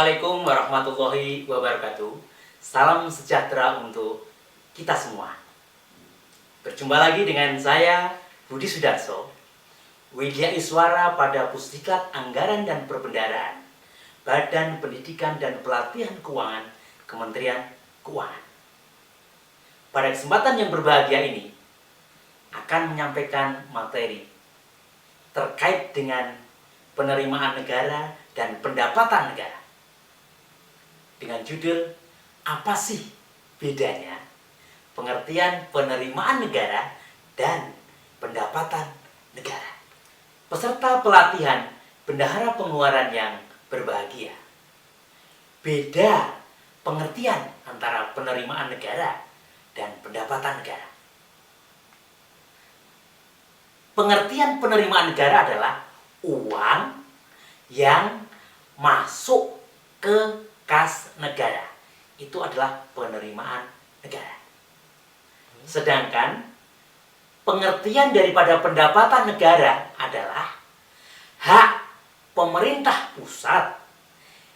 Assalamualaikum warahmatullahi wabarakatuh. Salam sejahtera untuk kita semua. Berjumpa lagi dengan saya, Budi Sudarso, Widya Iswara pada Pusdiklat Anggaran dan Perbendaharaan, Badan Pendidikan dan Pelatihan Keuangan, Kementerian Keuangan. Pada kesempatan yang berbahagia ini, akan menyampaikan materi terkait dengan penerimaan negara dan pendapatan negara. Dengan judul, apa sih bedanya pengertian penerimaan negara dan pendapatan negara? Peserta pelatihan bendahara pengeluaran yang berbahagia. Beda pengertian antara penerimaan negara dan pendapatan negara. Pengertian penerimaan negara adalah uang yang masuk ke kas negara. Itu adalah penerimaan negara. Sedangkan pengertian daripada pendapatan negara adalah hak pemerintah pusat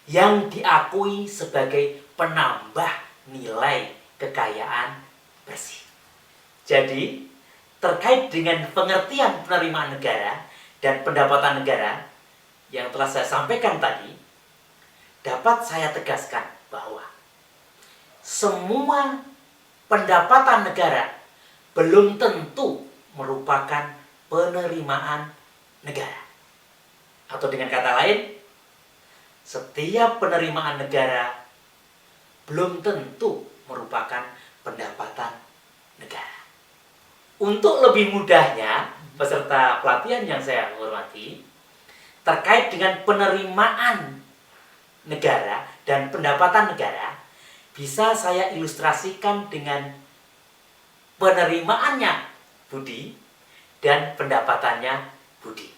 yang diakui sebagai penambah nilai kekayaan bersih. Jadi, terkait dengan pengertian penerimaan negara dan pendapatan negara yang telah saya sampaikan tadi, dapat saya tegaskan bahwa semua pendapatan negara belum tentu merupakan penerimaan negara. Atau dengan kata lain, setiap penerimaan negara belum tentu merupakan pendapatan negara. Untuk lebih mudahnya, peserta pelatihan yang saya hormati, terkait dengan penerimaan negara dan pendapatan negara, bisa saya ilustrasikan dengan penerimaannya Budi dan pendapatannya Budi.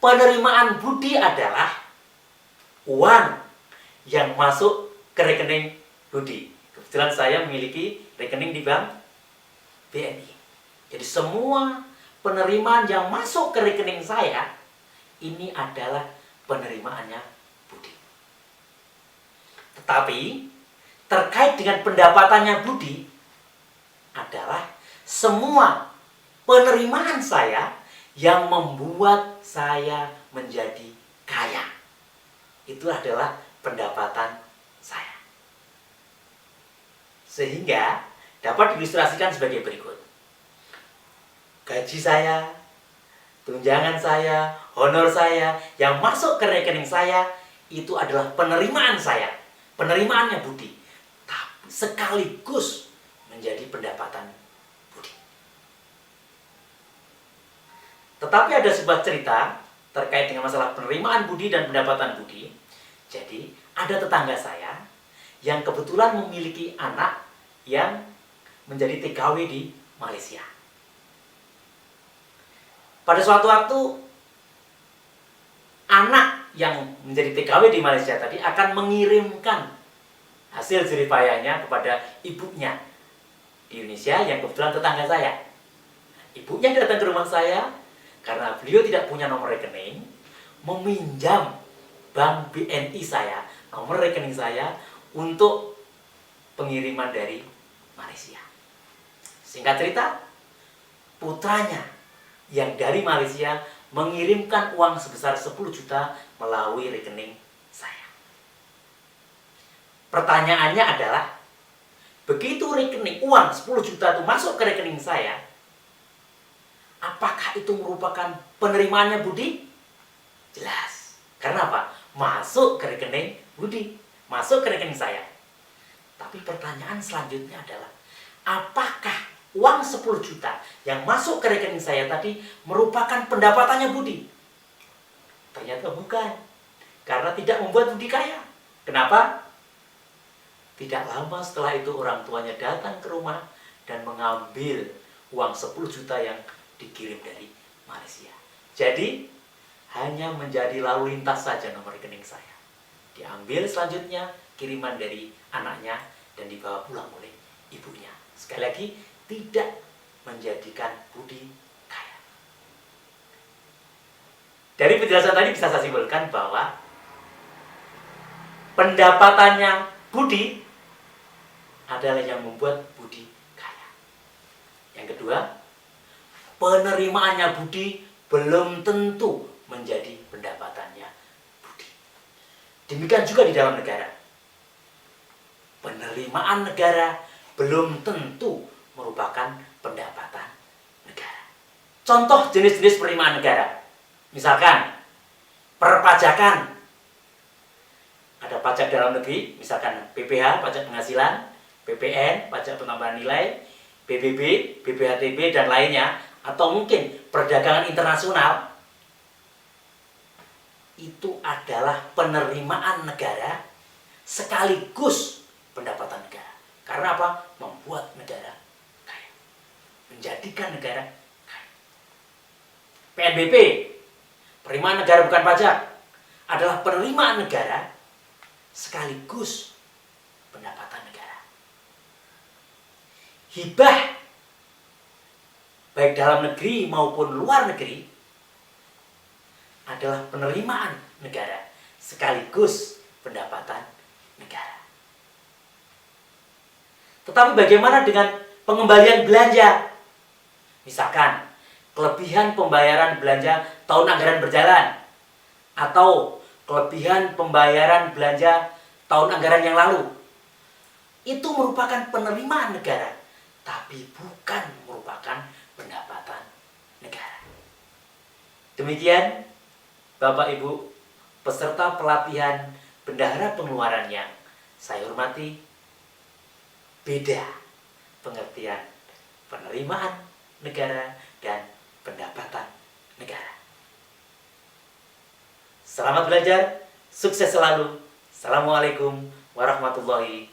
Penerimaan Budi adalah uang yang masuk ke rekening Budi. Kebetulan saya memiliki rekening di bank BNI. Jadi semua penerimaan yang masuk ke rekening saya, ini adalah penerimaannya Budi. Tetapi terkait dengan pendapatannya Budi adalah semua penerimaan saya yang membuat saya menjadi kaya. Itu adalah pendapatan saya. Sehingga dapat diilustrasikan sebagai berikut. Gaji saya, tunjangan saya, honor saya yang masuk ke rekening saya, itu adalah penerimaan saya. Penerimaannya Budi. Tapi sekaligus menjadi pendapatan Budi. Tetapi ada sebuah cerita terkait dengan masalah penerimaan Budi dan pendapatan Budi. Jadi, ada tetangga saya yang kebetulan memiliki anak yang menjadi TKW di Malaysia. Pada suatu waktu, anak yang menjadi TKW di Malaysia tadi akan mengirimkan hasil jeripayahnya kepada ibunya di Indonesia yang kebetulan tetangga saya. Ibunya datang ke rumah saya karena beliau tidak punya nomor rekening, meminjam bank BNI saya, nomor rekening saya untuk pengiriman dari Malaysia. Singkat cerita, putranya yang dari Malaysia mengirimkan uang sebesar 10 juta melalui rekening saya. Pertanyaannya adalah, begitu rekening uang 10 juta itu masuk ke rekening saya, apakah itu merupakan penerimaannya Budi? Jelas. Karena apa? Masuk ke rekening Budi, masuk ke rekening saya. Tapi pertanyaan selanjutnya adalah, apakah uang 10 juta yang masuk ke rekening saya tadi merupakan pendapatannya Budi? Ternyata bukan. Karena tidak membuat Budi kaya. Kenapa? Tidak lama setelah itu orang tuanya datang ke rumah dan mengambil uang 10 juta yang dikirim dari Malaysia. Jadi, hanya menjadi lalu lintas saja nomor rekening saya. Diambil selanjutnya kiriman dari anaknya dan dibawa pulang oleh ibunya. Sekali lagi, tidak menjadikan Budi kaya. Dari penjelasan tadi bisa saya simpulkan bahwa pendapatannya Budi adalah yang membuat Budi kaya. Yang kedua, penerimaannya Budi belum tentu menjadi pendapatannya Budi. Demikian juga di dalam negara. Penerimaan negara belum tentu merupakan pendapatan negara. Contoh jenis-jenis penerimaan negara. Misalkan, perpajakan. Ada pajak dalam negeri, misalkan PPh, pajak penghasilan, PPN, pajak penambahan nilai, PBB, BPHTB, dan lainnya. Atau mungkin perdagangan internasional. Itu adalah penerimaan negara sekaligus pendapatan negara. Karena apa? Membuat negara kaya. Menjadikan negara kaya. PNBP, penerimaan negara bukan pajak, adalah penerimaan negara sekaligus pendapatan negara. Hibah, baik dalam negeri maupun luar negeri, adalah penerimaan negara sekaligus pendapatan negara. Tetapi bagaimana dengan pengembalian belanja? Misalkan, kelebihan pembayaran belanja tahun anggaran berjalan, atau kelebihan pembayaran belanja tahun anggaran yang lalu. Itu merupakan penerimaan negara, tapi bukan merupakan pendapatan negara. Demikian, Bapak Ibu peserta pelatihan bendahara pengeluaran yang saya hormati, beda pengertian penerimaan negara dan pendapatan negara. Selamat belajar, sukses selalu. Assalamualaikum warahmatullahi